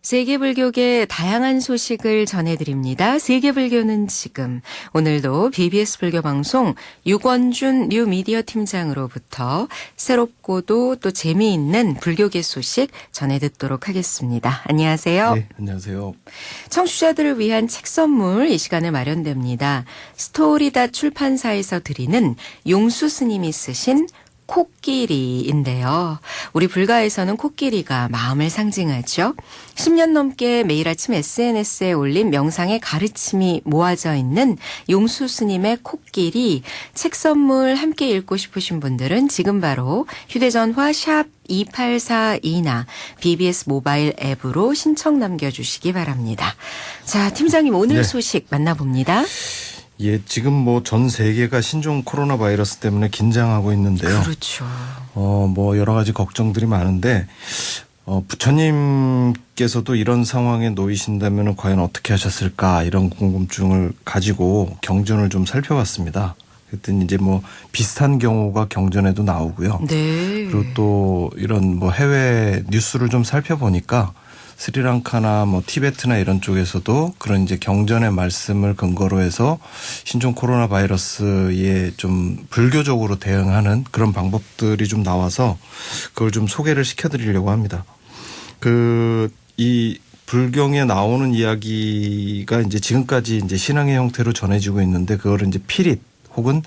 세계불교계 다양한 소식을 전해드립니다. 세계불교는 지금. 오늘도 BBS 불교방송 유권준 뉴미디어 팀장으로부터 새롭고도 또 재미있는 불교계 소식 전해듣도록 하겠습니다. 안녕하세요. 네, 안녕하세요. 청취자들을 위한 책 선물 이 시간에 마련됩니다. 스토리다 출판사에서 드리는 용수 스님이 쓰신 코끼리인데요. 우리 불가에서는 코끼리가 마음을 상징하죠. 10년 넘게 매일 아침 SNS에 올린 명상의 가르침이 모아져 있는 용수 스님의 코끼리 책 선물 함께 읽고 싶으신 분들은 지금 바로 휴대전화 샵 2842나 BBS 모바일 앱으로 신청 남겨주시기 바랍니다. 자, 팀장님 오늘 소식 만나봅니다. 예, 지금 뭐 전 세계가 신종 코로나 바이러스 때문에 긴장하고 있는데요. 그렇죠. 뭐 여러 가지 걱정들이 많은데, 부처님께서도 이런 상황에 놓이신다면 과연 어떻게 하셨을까 이런 궁금증을 가지고 경전을 좀 살펴봤습니다. 그랬더니 이제 뭐 비슷한 경우가 경전에도 나오고요. 네. 그리고 또 이런 뭐 해외 뉴스를 좀 살펴보니까 스리랑카나 뭐 티베트나 이런 쪽에서도 그런 이제 경전의 말씀을 근거로 해서 신종 코로나 바이러스에 좀 불교적으로 대응하는 그런 방법들이 좀 나와서 그걸 좀 소개를 시켜드리려고 합니다. 이 불경에 나오는 이야기가 이제 지금까지 이제 신앙의 형태로 전해지고 있는데 그거를 이제 피릿 혹은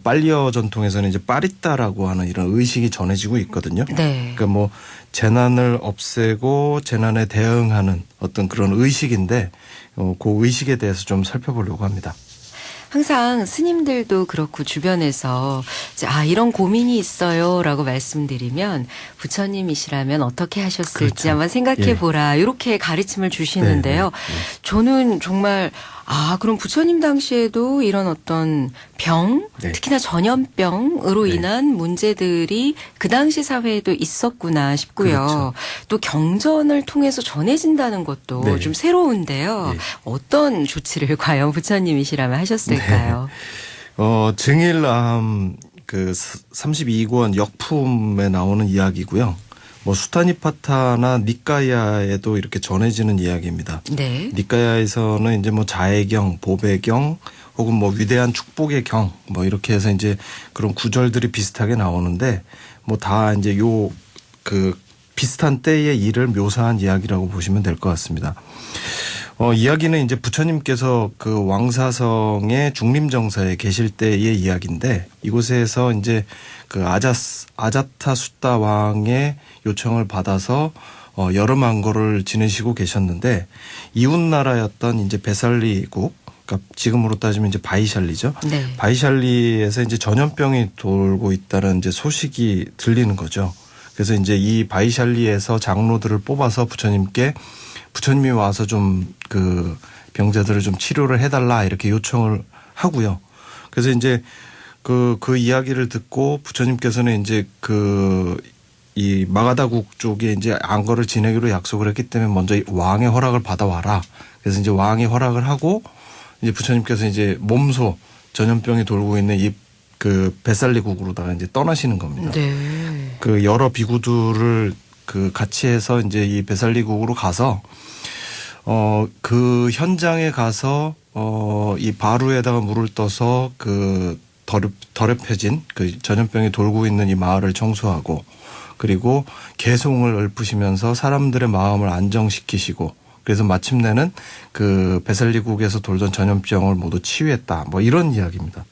빨리어 전통에서는 이제 빠리따라고 하는 이런 의식이 전해지고 있거든요. 네. 그러니까 뭐 재난을 없애고 재난에 대응하는 어떤 그런 의식인데 그 의식에 대해서 좀 살펴보려고 합니다. 항상 스님들도 그렇고 주변에서 이런 고민이 있어요라고 말씀드리면 부처님이시라면 어떻게 하셨을지 그렇죠. 한번 생각해 보라 이렇게 가르침을 주시는데요. 네. 저는 정말 그럼 부처님 당시에도 이런 어떤 병, 네. 특히나 전염병으로 네. 인한 문제들이 그 당시 사회에도 있었구나 싶고요. 그렇죠. 또 경전을 통해서 전해진다는 것도 네. 좀 새로운데요. 네. 어떤 조치를 과연 부처님이시라면 하셨을까요? 증일암 그 32권 역품에 나오는 이야기고요. 뭐 수타니파타나 니까야에도 이렇게 전해지는 이야기입니다. 네. 니까야에서는 이제 뭐 자애경, 보배경 혹은 뭐 위대한 축복의 경 뭐 이렇게 해서 이제 그런 구절들이 비슷하게 나오는데 뭐 다 이제 그 비슷한 때의 일을 묘사한 이야기라고 보시면 될 것 같습니다. 이야기는 이제 부처님께서 그 왕사성의 중림정사에 계실 때의 이야기인데 이곳에서 이제 그 아자타숫다 왕의 요청을 받아서 여름 안거를 지내시고 계셨는데 이웃 나라였던 이제 베살리국, 그러니까 지금으로 따지면 이제 바이샬리죠. 네. 바이샬리에서 이제 전염병이 돌고 있다는 이제 소식이 들리는 거죠. 그래서 이제 이 바이샬리에서 장로들을 뽑아서 부처님이 와서 좀 그 병자들을 좀 치료를 해달라 이렇게 요청을 하고요. 그래서 이제 그 이야기를 듣고 부처님께서는 이제 이 마가다국 쪽에 이제 안거를 지내기로 약속을 했기 때문에 먼저 왕의 허락을 받아와라. 그래서 이제 왕이 허락을 하고 이제 부처님께서 이제 몸소 전염병이 돌고 있는 이 그 베살리국으로다가 이제 떠나시는 겁니다. 네. 그 여러 비구들을 같이 해서 이제 이 베살리국으로 가서 그 현장에 가서 이 바루에다가 물을 떠서 그 더럽혀진 그 전염병이 돌고 있는 이 마을을 청소하고 그리고 개송을 읊으시면서 사람들의 마음을 안정시키시고 그래서 마침내는 그 베살리국에서 돌던 전염병을 모두 치유했다. 뭐 이런 이야기입니다.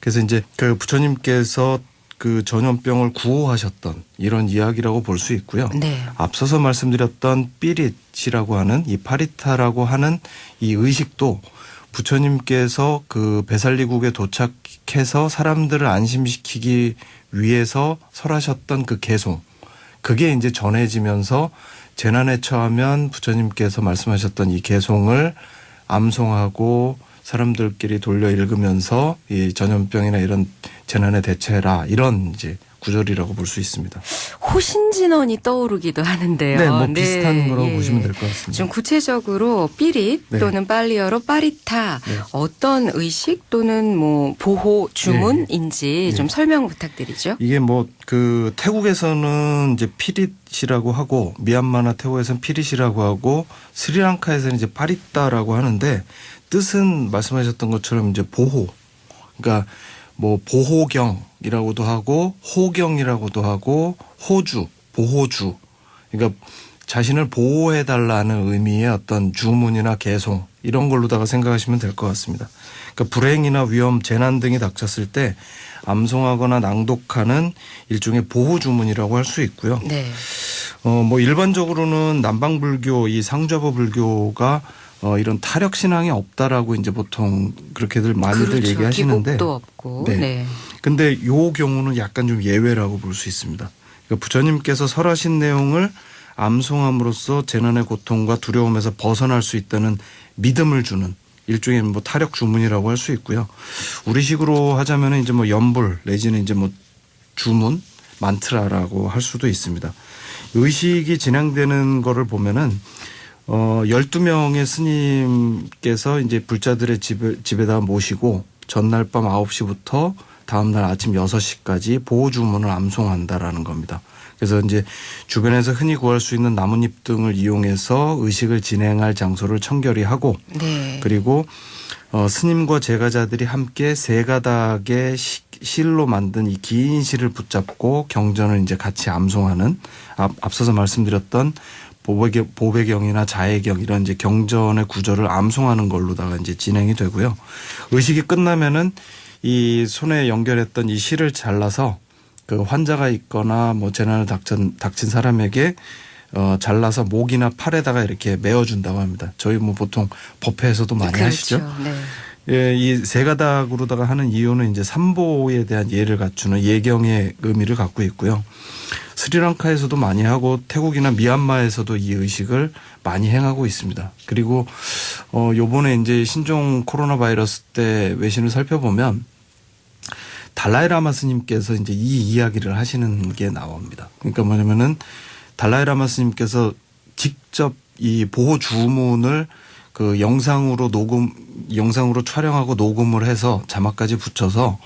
그래서 이제 그 부처님께서 그 전염병을 구호하셨던 이런 이야기라고 볼 수 있고요. 네. 앞서서 말씀드렸던 삐릿이라고 하는 이 파리타라고 하는 이 의식도 부처님께서 그 베살리국에 도착해서 사람들을 안심시키기 위해서 설하셨던 그 개송. 그게 이제 전해지면서 재난에 처하면 부처님께서 말씀하셨던 이 개송을 암송하고 사람들끼리 돌려 읽으면서 이 전염병이나 이런 재난에 대처해라 이런 이제 구절이라고 볼 수 있습니다. 호신진언이 떠오르기도 하는데요. 네, 뭐 비슷한 거라고 보시면 될 것 같습니다. 좀 구체적으로 삐릿 네. 또는 빨리어로 빠리타 네. 어떤 의식 또는 뭐 보호 주문인지 네. 좀 설명 부탁드리죠. 이게 뭐 그 태국에서는 이제 피릿이라고 하고 미얀마나 태국에서는 피릿이라고 하고 스리랑카에서는 이제 파리따라고 하는데 뜻은 말씀하셨던 것처럼 이제 보호. 그러니까 뭐 보호경이라고도 하고 호경이라고도 하고 호주, 보호주. 그러니까 자신을 보호해 달라는 의미의 어떤 주문이나 개송 이런 걸로다가 생각하시면 될 것 같습니다. 그러니까 불행이나 위험, 재난 등이 닥쳤을 때 암송하거나 낭독하는 일종의 보호 주문이라고 할 수 있고요. 네. 뭐 일반적으로는 남방불교 이 상좌부 불교가 이런 타력 신앙이 없다라고 이제 보통 그렇게들 많이들 그렇죠. 얘기하시는데, 기복도 없고. 네. 네. 근데 요 경우는 약간 좀 예외라고 볼 수 있습니다. 그러니까 부처님께서 설하신 내용을 암송함으로써 재난의 고통과 두려움에서 벗어날 수 있다는 믿음을 주는 일종의 뭐 타력 주문이라고 할 수 있고요. 우리식으로 하자면은 이제 뭐 연불 내지는 이제 뭐 주문, 만트라라고 할 수도 있습니다. 의식이 진행되는 거를 보면은 12명의 스님께서 이제 불자들의 집에다 모시고 전날 밤 9시부터 다음날 아침 6시까지 보호 주문을 암송한다라는 겁니다. 그래서 이제 주변에서 흔히 구할 수 있는 나뭇잎 등을 이용해서 의식을 진행할 장소를 청결히 하고 네. 그리고 스님과 제가자들이 함께 세 가닥의 실로 만든 이 긴 실을 붙잡고 경전을 이제 같이 암송하는 앞서서 말씀드렸던 보배경이나 자해경 이런 이제 경전의 구절을 암송하는 걸로다가 이제 진행이 되고요. 의식이 끝나면은 이 손에 연결했던 이 실을 잘라서 그 환자가 있거나 뭐 재난을 닥친 사람에게 잘라서 목이나 팔에다가 이렇게 메어준다고 합니다. 저희 뭐 보통 법회에서도 많이 그렇죠. 하시죠. 네. 예, 이 세 가닥으로다가 하는 이유는 이제 삼보에 대한 예를 갖추는 예경의 의미를 갖고 있고요. 스리랑카에서도 많이 하고 태국이나 미얀마에서도 이 의식을 많이 행하고 있습니다. 그리고 요번에 이제 신종 코로나 바이러스 때 외신을 살펴보면 달라이라마 스님께서 이제 이 이야기를 하시는 게 나옵니다. 그러니까 뭐냐면은 달라이라마 스님께서 직접 이 보호 주문을 그 영상으로 촬영하고 녹음을 해서 자막까지 붙여서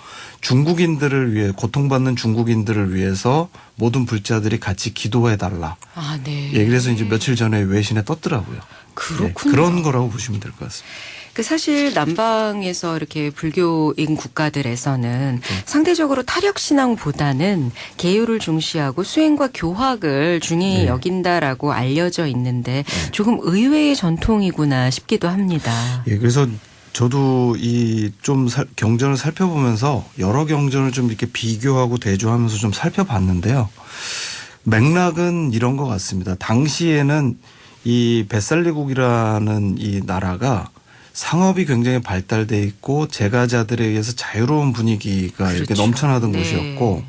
중국인들을 위해 고통받는 중국인들을 위해서 모든 불자들이 같이 기도해 달라. 아, 네. 예, 그래서 이제 며칠 전에 외신에 떴더라고요. 그렇군요. 예, 그런 거라고 보시면 될 것 같습니다. 그 사실 남방에서 이렇게 불교인 국가들에서는 상대적으로 타력 신앙보다는 계율을 중시하고 수행과 교학을 중히 네. 여긴다라고 알려져 있는데 조금 의외의 전통이구나 싶기도 합니다. 예, 그래서 저도 이 좀 경전을 살펴보면서 여러 경전을 좀 이렇게 비교하고 대조하면서 좀 살펴봤는데요. 맥락은 이런 것 같습니다. 당시에는 이 뱃살리국이라는 이 나라가 상업이 굉장히 발달돼 있고 제가자들에 의해서 자유로운 분위기가 이렇게 그렇죠. 넘쳐나던 네. 곳이었고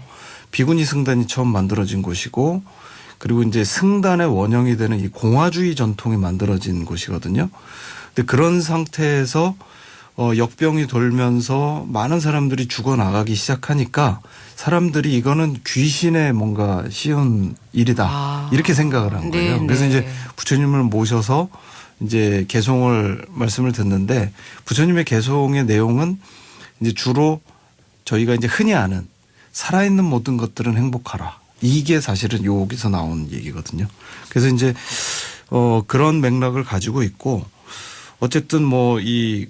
비구니 승단이 처음 만들어진 곳이고 그리고 이제 승단의 원형이 되는 이 공화주의 전통이 만들어진 곳이거든요. 근데 그런 상태에서 역병이 돌면서 많은 사람들이 죽어나가기 시작하니까 사람들이 이거는 귀신의 뭔가 씌운 일이다. 이렇게 생각을 한 거예요. 네, 그래서 네. 이제 부처님을 모셔서 이제 개송을 말씀을 듣는데 부처님의 개송의 내용은 이제 주로 저희가 이제 흔히 아는 살아있는 모든 것들은 행복하라. 이게 사실은 여기서 나온 얘기거든요. 그래서 이제 그런 맥락을 가지고 있고 어쨌든 뭐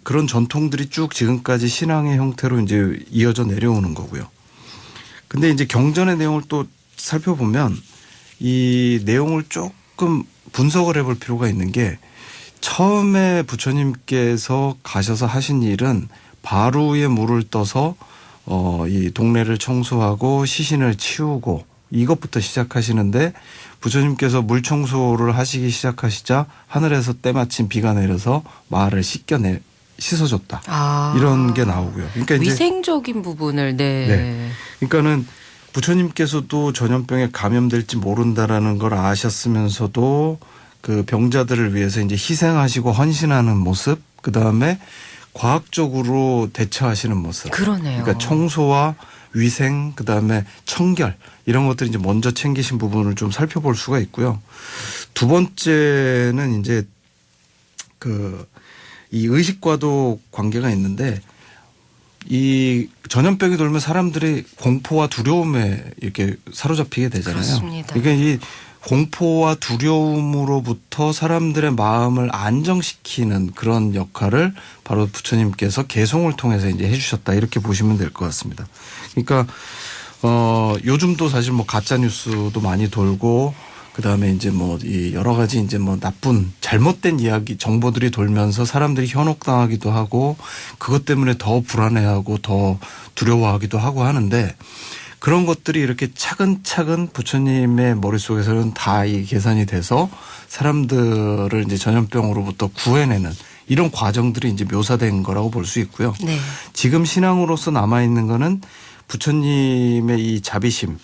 그런 전통들이 쭉 지금까지 신앙의 형태로 이제 이어져 내려오는 거고요. 근데 이제 경전의 내용을 또 살펴보면 이 내용을 조금 분석을 해볼 필요가 있는 게 처음에 부처님께서 가셔서 하신 일은 바루에 물을 떠서 이 동네를 청소하고 시신을 치우고 이것부터 시작하시는데 부처님께서 물 청소를 하시기 시작하시자 하늘에서 때마침 비가 내려서 마을을 씻어줬다. 이런 게 나오고요. 그러니까 이제 위생적인 부분을 네. 그러니까는 부처님께서도 전염병에 감염될지 모른다라는 걸 아셨으면서도 그 병자들을 위해서 이제 희생하시고 헌신하는 모습, 그 다음에 과학적으로 대처하시는 모습. 그러네요. 그러니까 청소와 위생, 그다음에 청결 이런 것들이 이제 먼저 챙기신 부분을 좀 살펴볼 수가 있고요. 두 번째는 이제 이 의식과도 관계가 있는데 이 전염병이 돌면 사람들이 공포와 두려움에 이렇게 사로잡히게 되잖아요. 그렇습니다. 그러니까 이 공포와 두려움으로부터 사람들의 마음을 안정시키는 그런 역할을 바로 부처님께서 개송을 통해서 이제 해주셨다 이렇게 보시면 될 것 같습니다. 그러니까 요즘도 사실 뭐 가짜 뉴스도 많이 돌고 그다음에 이제 뭐 이 여러 가지 이제 뭐 나쁜 잘못된 이야기 정보들이 돌면서 사람들이 현혹당하기도 하고 그것 때문에 더 불안해하고 더 두려워하기도 하고 하는데 그런 것들이 이렇게 차근차근 부처님의 머릿속에서는 다 이 계산이 돼서 사람들을 이제 전염병으로부터 구해내는 이런 과정들이 이제 묘사된 거라고 볼 수 있고요. 네. 지금 신앙으로서 남아있는 거는 부처님의 이 자비심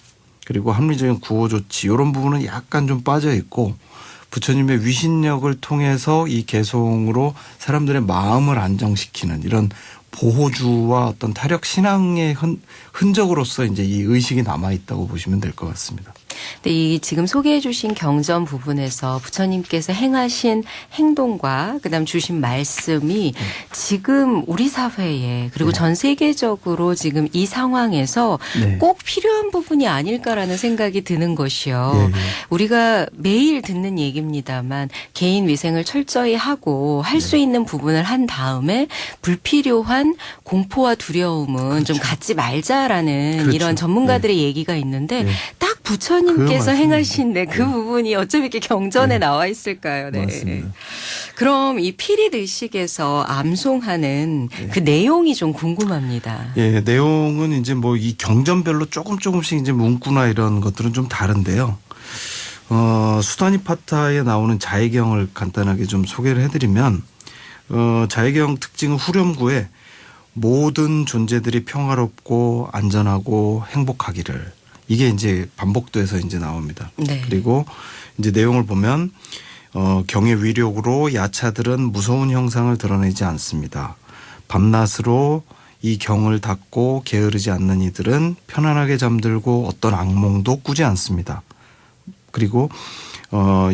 그리고 합리적인 구호 조치 이런 부분은 약간 좀 빠져 있고 부처님의 위신력을 통해서 이 개송으로 사람들의 마음을 안정시키는 이런 보호주와 어떤 타력 신앙의 흔적으로서 이제 이 의식이 남아 있다고 보시면 될 것 같습니다. 근데 이 지금 소개해 주신 경전 부분에서 부처님께서 행하신 행동과 그다음 주신 말씀이 지금 우리 사회에 그리고 네. 전 세계적으로 지금 이 상황에서 네. 꼭 필요한 부분이 아닐까라는 생각이 드는 것이요. 예, 예. 우리가 매일 듣는 얘기입니다만 개인 위생을 철저히 하고 할 수 있는 부분을 한 다음에 불필요한 공포와 두려움은 좀 갖지 말자라는 그렇죠. 이런 전문가들의 얘기가 있는데 네. 딱 부처님께서 그 행하신 그 네. 부분이 어쩜 이렇게 경전에 네. 나와 있을까요? 네. 맞습니다. 그럼 이 피릿 의식에서 암송하는 그 내용이 좀 궁금합니다. 예, 내용은 이제 뭐 이 경전별로 조금씩 이제 문구나 이런 것들은 좀 다른데요. 수다니파타에 나오는 자해경을 간단하게 좀 소개를 해드리면 자해경 특징은 후렴구에 모든 존재들이 평화롭고 안전하고 행복하기를 이게 이제 반복돼서 이제 나옵니다. 네. 그리고 이제 내용을 보면 경의 위력으로 야차들은 무서운 형상을 드러내지 않습니다. 밤낮으로 이 경을 닫고 게으르지 않는 이들은 편안하게 잠들고 어떤 악몽도 꾸지 않습니다. 그리고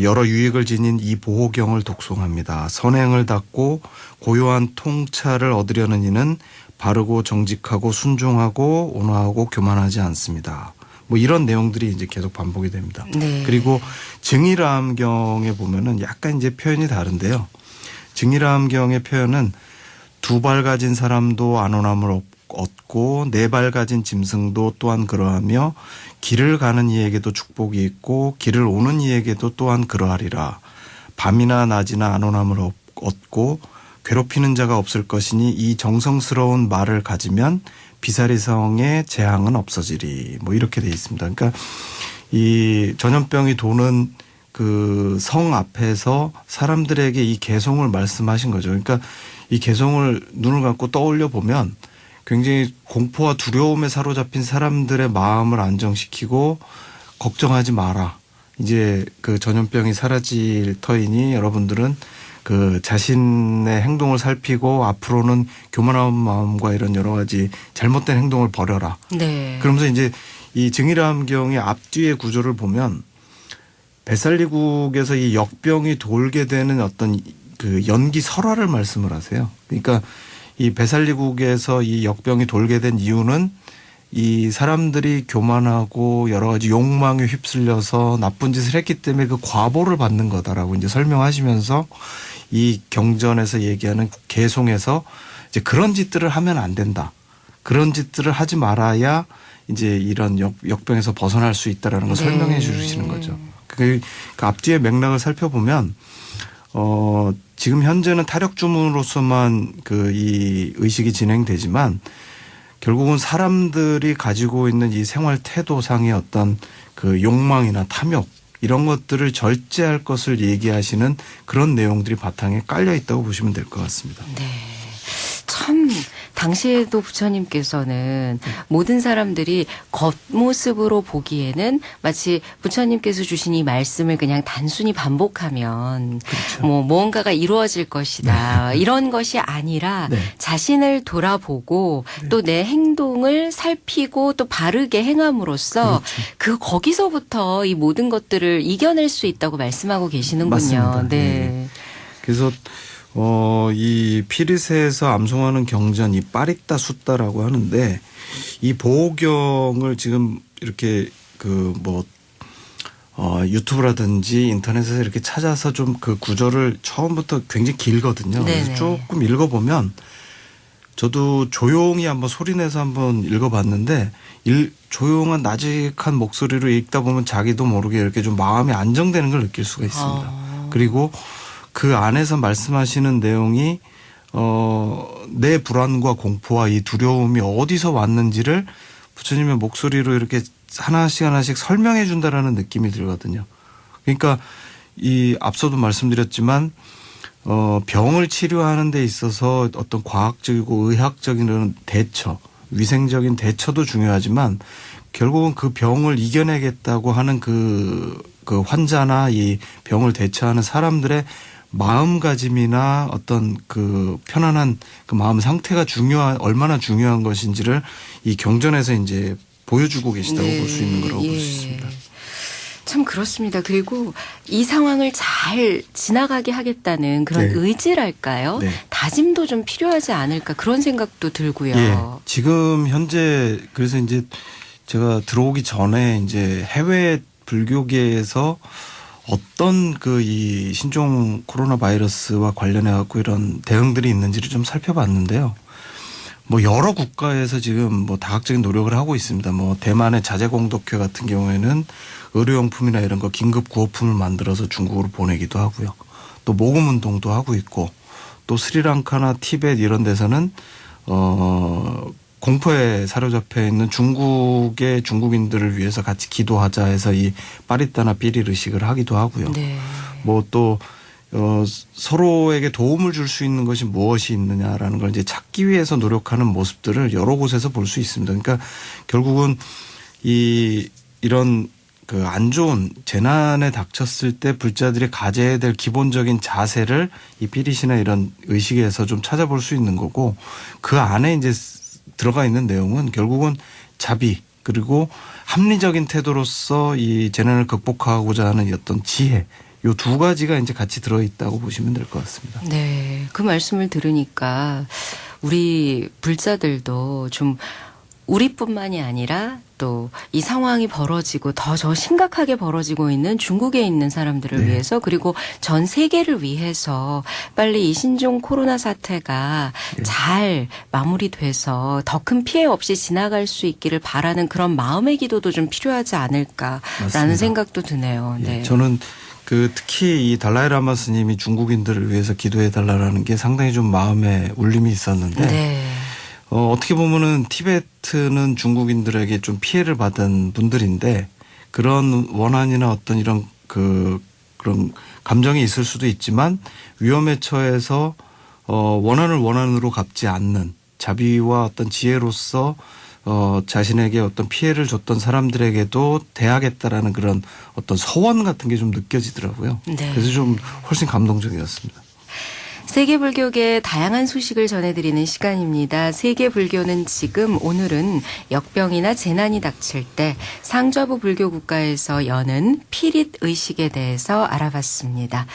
여러 유익을 지닌 이 보호경을 독송합니다. 선행을 닫고 고요한 통찰을 얻으려는 이는 바르고 정직하고 순종하고 온화하고 교만하지 않습니다. 뭐 이런 내용들이 이제 계속 반복이 됩니다. 네. 그리고 증일암경에 보면은 약간 이제 표현이 다른데요. 증일암경의 표현은 두 발 가진 사람도 안온함을 얻고 네 발 가진 짐승도 또한 그러하며 길을 가는 이에게도 축복이 있고 길을 오는 이에게도 또한 그러하리라. 밤이나 낮이나 안온함을 얻고 괴롭히는 자가 없을 것이니 이 정성스러운 말을 가지면 비사리성의 재앙은 없어지리. 뭐 이렇게 돼 있습니다. 그러니까 이 전염병이 도는 그 성 앞에서 사람들에게 이 개송을 말씀하신 거죠. 그러니까 이 개송을 눈을 감고 떠올려 보면 굉장히 공포와 두려움에 사로잡힌 사람들의 마음을 안정시키고 걱정하지 마라. 이제 그 전염병이 사라질 터이니 여러분들은 그 자신의 행동을 살피고 앞으로는 교만한 마음과 이런 여러 가지 잘못된 행동을 버려라. 네. 그러면서 이제 이 증일암경의 앞뒤의 구조를 보면 뱃살리국에서 이 역병이 돌게 되는 어떤 그 연기 설화를 말씀을 하세요. 그러니까 이 뱃살리국에서 이 역병이 돌게 된 이유는 이 사람들이 교만하고 여러 가지 욕망에 휩쓸려서 나쁜 짓을 했기 때문에 그 과보를 받는 거다라고 이제 설명하시면서 이 경전에서 얘기하는 개송에서 이제 그런 짓들을 하면 안 된다. 그런 짓들을 하지 말아야 이제 이런 역병에서 벗어날 수 있다라는 걸 네. 설명해 주시는 거죠. 그 앞뒤의 맥락을 살펴보면 지금 현재는 타력 주문으로서만 그 이 의식이 진행되지만 결국은 사람들이 가지고 있는 이 생활 태도상의 어떤 그 욕망이나 탐욕 이런 것들을 절제할 것을 얘기하시는 그런 내용들이 바탕에 깔려 있다고 보시면 될 것 같습니다. 네. 참 당시에도 부처님께서는 모든 사람들이 겉모습으로 보기에는 마치 부처님께서 주신 이 말씀을 그냥 단순히 반복하면 그렇죠. 뭐 무언가가 이루어질 것이다. 이런 것이 아니라 네. 자신을 돌아보고 또 내 행동을 살피고 또 바르게 행함으로써 그렇죠. 거기서부터 이 모든 것들을 이겨낼 수 있다고 말씀하고 계시는군요. 맞습니다. 네. 그래서 이 피리새에서 암송하는 경전 이 빠릿다 숫다라고 하는데 이 보경을 지금 이렇게 유튜브라든지 인터넷에서 이렇게 찾아서 좀 그 구절을 처음부터 굉장히 길거든요. 네네. 그래서 조금 읽어보면 저도 조용히 한번 소리내서 한번 읽어봤는데 조용한 나직한 목소리로 읽다 보면 자기도 모르게 이렇게 좀 마음이 안정되는 걸 느낄 수가 있습니다. 그리고 그 안에서 말씀하시는 내용이 내 불안과 공포와 이 두려움이 어디서 왔는지를 부처님의 목소리로 이렇게 하나씩 설명해 준다라는 느낌이 들거든요. 그러니까 이 앞서도 말씀드렸지만 병을 치료하는 데 있어서 어떤 과학적이고 의학적인 이런 대처, 위생적인 대처도 중요하지만 결국은 그 병을 이겨내겠다고 하는 그 환자나 이 병을 대처하는 사람들의 마음가짐이나 어떤 그 편안한 그 마음 상태가 얼마나 중요한 것인지를 이 경전에서 이제 보여주고 계시다고 볼 수 있는 거라고 볼 수 있습니다. 참 그렇습니다. 그리고 이 상황을 잘 지나가게 하겠다는 그런 네. 의지랄까요? 네. 다짐도 좀 필요하지 않을까 그런 생각도 들고요. 예. 지금 현재 그래서 이제 제가 들어오기 전에 이제 해외 불교계에서 어떤 이 신종 코로나 바이러스와 관련해 갖고 이런 대응들이 있는지를 좀 살펴봤는데요. 뭐 여러 국가에서 지금 뭐 다각적인 노력을 하고 있습니다. 뭐 대만의 자재공덕회 같은 경우에는 의료용품이나 이런 거 긴급 구호품을 만들어서 중국으로 보내기도 하고요. 또 모금 운동도 하고 있고 또 스리랑카나 티벳 이런 데서는 공포에 사로잡혀 있는 중국의 중국인들을 위해서 같이 기도하자 해서 이 빠릿다나 삐리르식을 하기도 하고요. 네. 뭐 또 서로에게 도움을 줄 수 있는 것이 무엇이 있느냐라는 걸 이제 찾기 위해서 노력하는 모습들을 여러 곳에서 볼 수 있습니다. 그러니까 결국은 이런 그 안 좋은 재난에 닥쳤을 때 불자들이 가져야 될 기본적인 자세를 이 삐릿이나 이런 의식에서 좀 찾아볼 수 있는 거고 그 안에 이제 들어가 있는 내용은 결국은 자비 그리고 합리적인 태도로서 이 재난을 극복하고자 하는 어떤 지혜 요 두 가지가 이제 같이 들어있다고 보시면 될 것 같습니다. 네. 그 말씀을 들으니까 우리 불자들도 좀 우리뿐만이 아니라 또 이 상황이 벌어지고 더 심각하게 벌어지고 있는 중국에 있는 사람들을 네. 위해서 그리고 전 세계를 위해서 빨리 이 신종 코로나 사태가 네. 잘 마무리돼서 더 큰 피해 없이 지나갈 수 있기를 바라는 그런 마음의 기도도 좀 필요하지 않을까라는 맞습니다. 생각도 드네요. 네. 예, 저는 특히 이 달라이라마 스님이 중국인들을 위해서 기도해 달라는 게 상당히 좀 마음에 울림이 있었는데 네. 어떻게 보면은 티베트는 중국인들에게 좀 피해를 받은 분들인데 그런 원한이나 어떤 이런 그런 감정이 있을 수도 있지만 위험에 처해서 원한을 원한으로 갚지 않는 자비와 어떤 지혜로서 자신에게 어떤 피해를 줬던 사람들에게도 대하겠다라는 그런 어떤 서원 같은 게 좀 느껴지더라고요. 네. 그래서 좀 훨씬 감동적이었습니다. 세계 불교계의 다양한 소식을 전해드리는 시간입니다. 세계 불교는 지금 오늘은 역병이나 재난이 닥칠 때 상좌부 불교 국가에서 여는 피릿 의식에 대해서 알아봤습니다.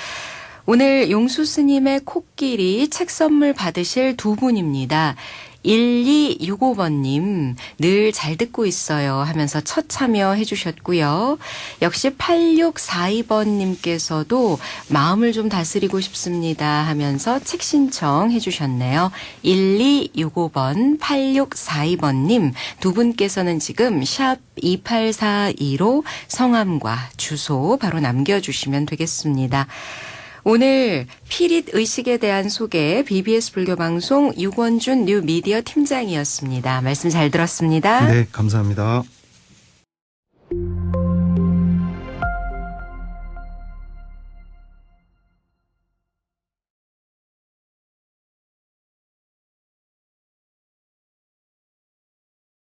오늘 용수 스님의 코끼리 책 선물 받으실 두 분입니다. 1265번님 늘 잘 듣고 있어요 하면서 첫 참여해 주셨고요. 역시 8642번님께서도 마음을 좀 다스리고 싶습니다 하면서 책 신청해 주셨네요. 1265번 8642번님 두 분께서는 지금 샵 2842로 성함과 주소 바로 남겨주시면 되겠습니다. 오늘 피릿 의식에 대한 소개 BBS 불교방송 유권준 뉴미디어 팀장이었습니다. 말씀 잘 들었습니다. 네, 감사합니다.